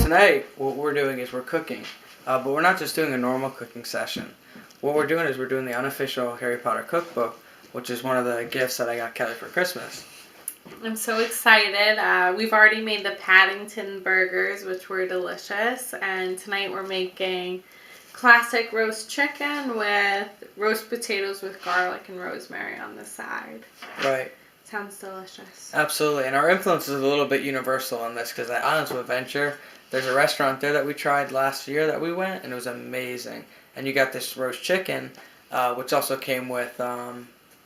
tonight what we're doing is we're cooking. But we're not just doing a normal cooking session. What we're doing is we're doing the unofficial Harry Potter cookbook, which is one of the gifts that I got Kelly for Christmas. I'm so excited. We've already made the Paddington burgers, which were delicious. And tonight we're making classic roast chicken with roast potatoes with garlic and rosemary on the side. Right. Sounds delicious. Absolutely. And our influence is a little bit universal on this because at Islands of Adventure, there's a restaurant there that we tried last year that we went, and it was amazing. And you got this roast chicken, which also came with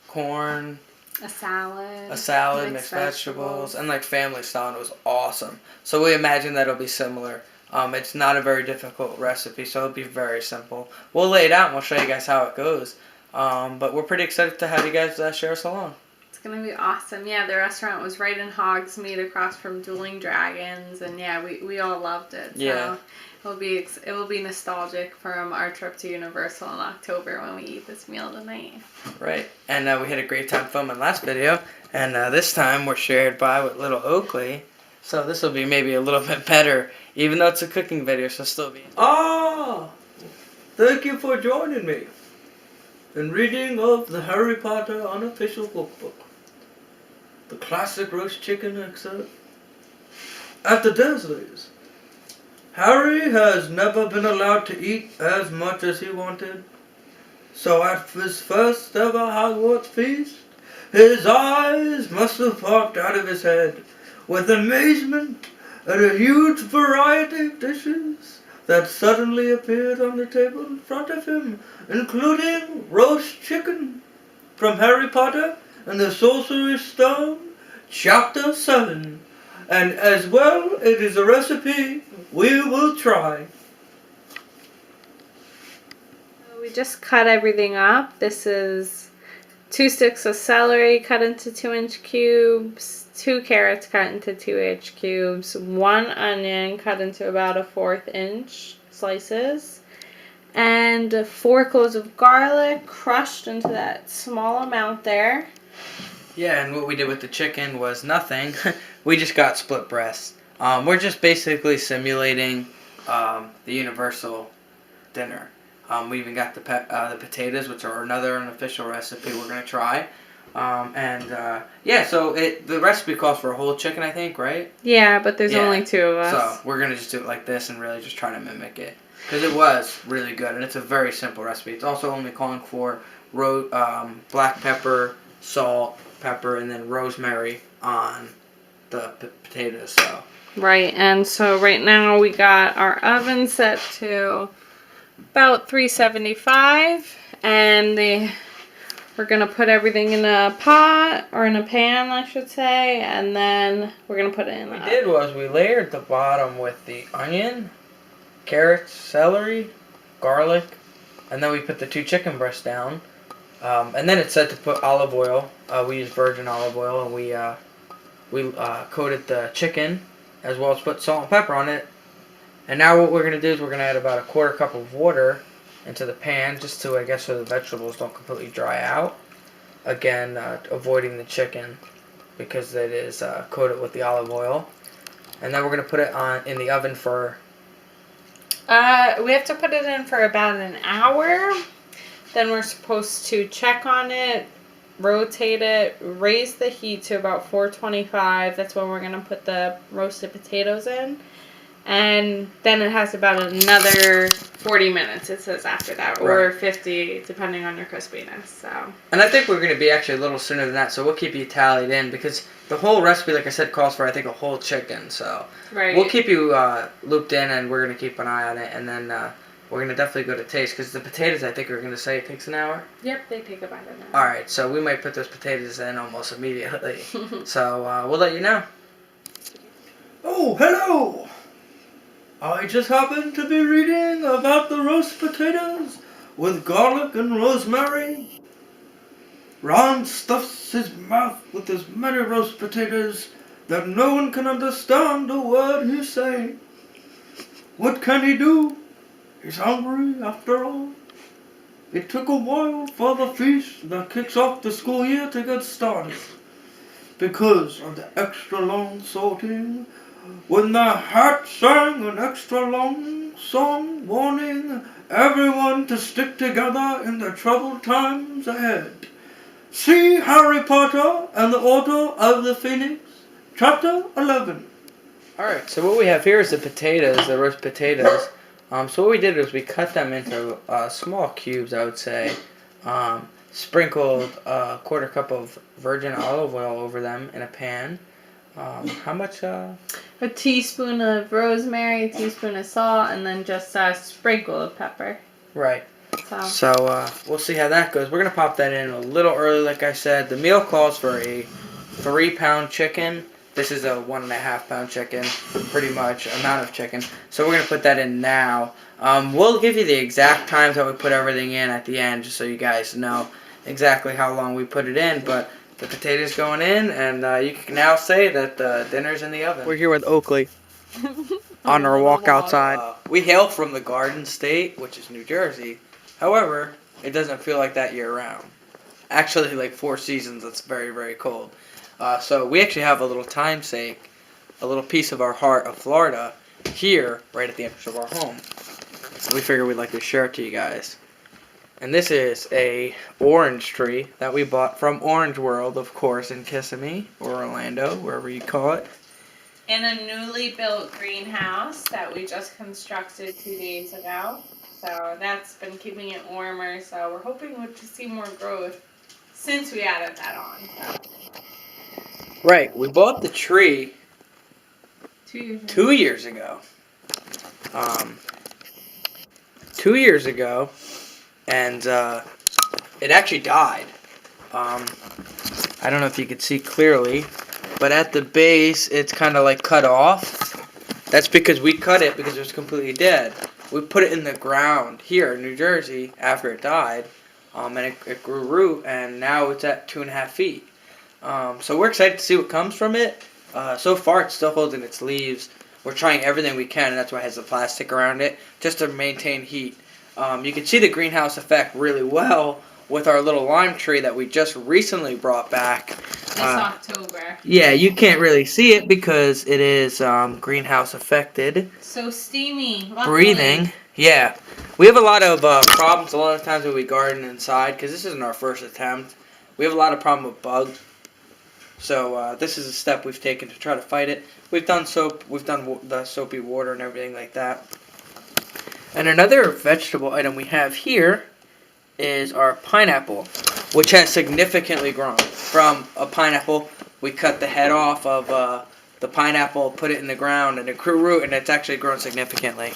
corn, a salad, mixed vegetables, and like family style, and it was awesome. So we imagine that it'll be similar. It's not a very difficult recipe, so it'll be very simple. We'll lay it out and we'll show you guys how it goes. But we're pretty excited to have you guys share us along. It's going to be awesome. Yeah, the restaurant was right in Hogsmeade across from Dueling Dragons, and yeah, we all loved it. So yeah. It will be nostalgic from our trip to Universal in October when we eat this meal tonight. Right. And we had a great time filming last video, and this time we're shared with little Oakley. So this will be maybe a little bit better, even though it's a cooking video, so still be. Thank you for joining me in reading of the Harry Potter unofficial cookbook. The classic roast chicken excerpt. At the Dursleys, Harry has never been allowed to eat as much as he wanted. So at his first ever Hogwarts feast, his eyes must have popped out of his head with amazement at a huge variety of dishes that suddenly appeared on the table in front of him, including roast chicken from Harry Potter and the Sorcerer's Stone, Chapter 7. And as well, it is a recipe we will try. We just cut everything up. This is 2 sticks of celery cut into 2-inch cubes, 2 carrots cut into 2-inch cubes, 1 onion cut into about 1/4 inch slices, and 4 cloves of garlic crushed into that small amount there. Yeah, and what we did with the chicken was nothing. We just got split breasts. We're just basically simulating the Universal dinner. We even got the potatoes, which are another unofficial recipe we're going to try. So the recipe calls for a whole chicken, I think, right? Yeah, but there's only 2 of us. So we're going to just do it like this and really just try to mimic it. Because it was really good, and it's a very simple recipe. It's also only calling for black pepper, salt, pepper, and then rosemary on the potatoes. So. Right, and so right now we got our oven set to about 375, and we're going to put everything in a pot, or in a pan, I should say, and then we're going to put it in. What we did was we layered the bottom with the onion, carrots, celery, garlic, and then we put the 2 chicken breasts down. And then it said to put olive oil. We used virgin olive oil, and we coated the chicken, as well as put salt and pepper on it. And now what we're going to do is we're going to add about 1/4 cup of water into the pan, just to, I guess, so the vegetables don't completely dry out. Again, avoiding the chicken because it is coated with the olive oil. And then we're going to put it in the oven for... we have to put it in for about an hour. Then we're supposed to check on it, rotate it, raise the heat to about 425. That's when we're going to put the roasted potatoes in. And then it has about another 40 minutes, it says, after that. Right. Or 50, depending on your crispiness. So. And I think we're going to be actually a little sooner than that, so we'll keep you tallied in. Because the whole recipe, like I said, calls for, I think, a whole chicken. So right. We'll keep you looped in, and we're going to keep an eye on it. And then we're going to definitely go to taste. Because the potatoes, I think, are going to say it takes an hour. Yep, they take about an hour. Alright, so we might put those potatoes in almost immediately. So we'll let you know. Oh, hello! I just happened to be reading about the roast potatoes with garlic and rosemary. Ron stuffs his mouth with as many roast potatoes that no one can understand a word he's saying. What can he do? He's hungry after all. It took a while for the feast that kicks off the school year to get started. Because of the extra long sorting when the hat sang an extra long song warning everyone to stick together in the troubled times ahead. See Harry Potter and the Order of the Phoenix, Chapter 11. Alright, so what we have here is the potatoes, the roast potatoes. So what we did is we cut them into small cubes, I would say. Sprinkled a quarter cup of virgin olive oil over them in a pan. How much? A teaspoon of rosemary, a teaspoon of salt, and then just a sprinkle of pepper. Right. So we'll see how that goes. We're going to pop that in a little early, like I said. The meal calls for a 3-pound chicken. This is a 1.5 pound chicken, pretty much, amount of chicken. So we're going to put that in now. We'll give you the exact times that we put everything in at the end, just so you guys know exactly how long we put it in. But the potatoes going in, and you can now say that the dinner's in the oven. We're here with Oakley on our walk outside. We hail from the Garden State, which is New Jersey. However, it doesn't feel like that year-round. Actually, like 4 seasons, it's very, very cold. So we actually have a little timesake, a little piece of our heart of Florida here, right at the entrance of our home. We figured we'd like to share it to you guys. And this is a orange tree that we bought from Orange World, of course, in Kissimmee or Orlando, wherever you call it. In a newly built greenhouse that we just constructed 2 days ago. So that's been keeping it warmer. So we're hoping to see more growth since we added that on. So. Right, we bought the tree 2 years ago. 2 years ago, and it actually died. I don't know if you can see clearly, but at the base, it's kind of like cut off. That's because we cut it because it was completely dead. We put it in the ground here in New Jersey after it died, and it grew root, and now it's at 2.5 feet. So we're excited to see what comes from it. So far, it's still holding its leaves. We're trying everything we can, and that's why it has the plastic around it, just to maintain heat. You can see the greenhouse effect really well with our little lime tree that we just recently brought back. This October. Yeah, you can't really see it because it is greenhouse affected. So steamy. Luckily. Breathing. Yeah. We have a lot of problems a lot of times when we garden inside, because this isn't our first attempt. We have a lot of problem with bugs. So this is a step we've taken to try to fight it. We've done soap, we've done the soapy water and everything like that. And another vegetable item we have here is our pineapple, which has significantly grown. From a pineapple, we cut the head off of the pineapple, put it in the ground, and it grew root, and it's actually grown significantly.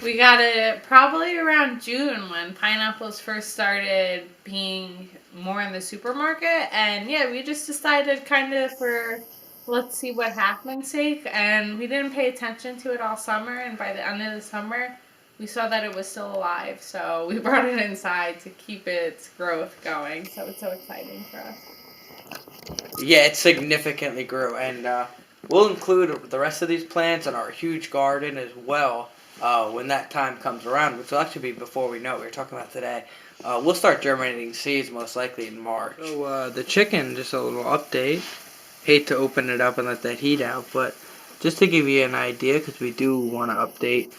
We got it probably around June when pineapples first started being more in the supermarket. And yeah, we just decided kind of for let's see what happens sake. And we didn't pay attention to it all summer. And by the end of the summer, we saw that it was still alive. So we brought it inside to keep its growth going. So it's so exciting for us. Yeah, it significantly grew. And we'll include the rest of these plants in our huge garden as well. When that time comes around, which will actually be before we know what we're talking about today. We'll start germinating seeds most likely in March. So the chicken, just a little update. Hate to open it up and let that heat out, but just to give you an idea, because we do want to update,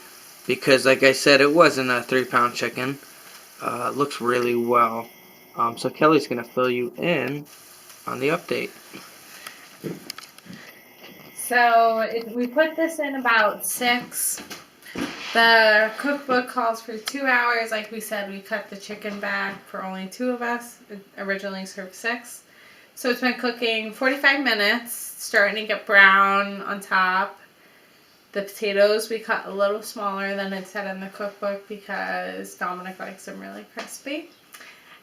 because like I said, it wasn't a 3-pound chicken. Looks really well. So Kelly's going to fill you in on the update. So we put this in about 6. The cookbook calls for 2 hours. Like we said, we cut the chicken back for only 2 of us. It originally served 6. So it's been cooking 45 minutes, starting to get brown on top. The potatoes we cut a little smaller than it said in the cookbook because Dominic likes them really crispy.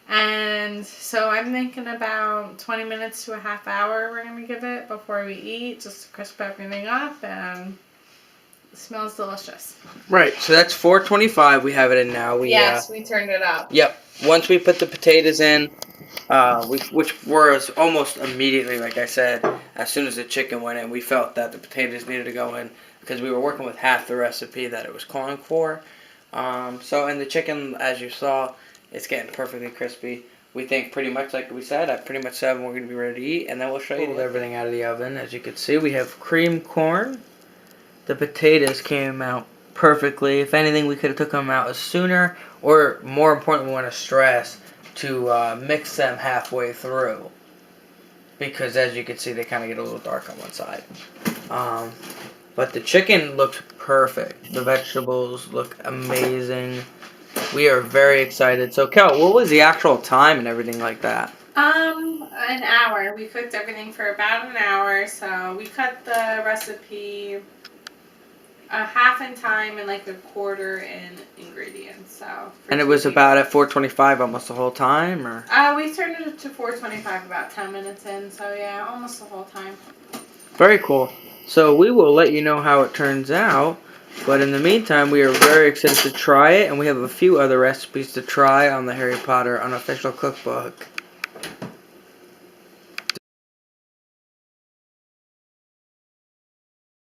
And so I'm thinking about 20 minutes to a half hour we're going to give it before we eat, just to crisp everything up, and it smells delicious. Right, so that's 425 we have it in now. We turned it up. Yep. Once we put the potatoes in, which was almost immediately, like I said, as soon as the chicken went in, we felt that the potatoes needed to go in because we were working with half the recipe that it was calling for. And the chicken, as you saw, it's getting perfectly crispy. We think pretty much like we said, at pretty much 7 we're going to be ready to eat, and then we'll show you everything out of the oven. As you can see, we have cream corn, The potatoes came out perfectly. If anything, we could have took them out sooner, or more importantly, we want to stress to mix them halfway through, because as you can see, they kind of get a little dark on one side. But the chicken looks perfect. The vegetables look amazing. We are very excited. So, Kel, what was the actual time and everything like that? An hour. We cooked everything for about an hour. So we cut the recipe a half in time and like a quarter in ingredients. So. And it was about at 4:25 almost the whole time, or? We started it to 4:25 about 10 minutes in. So yeah, almost the whole time. Very cool. So we will let you know how it turns out. But in the meantime, we are very excited to try it, and we have a few other recipes to try on the Harry Potter Unofficial Cookbook.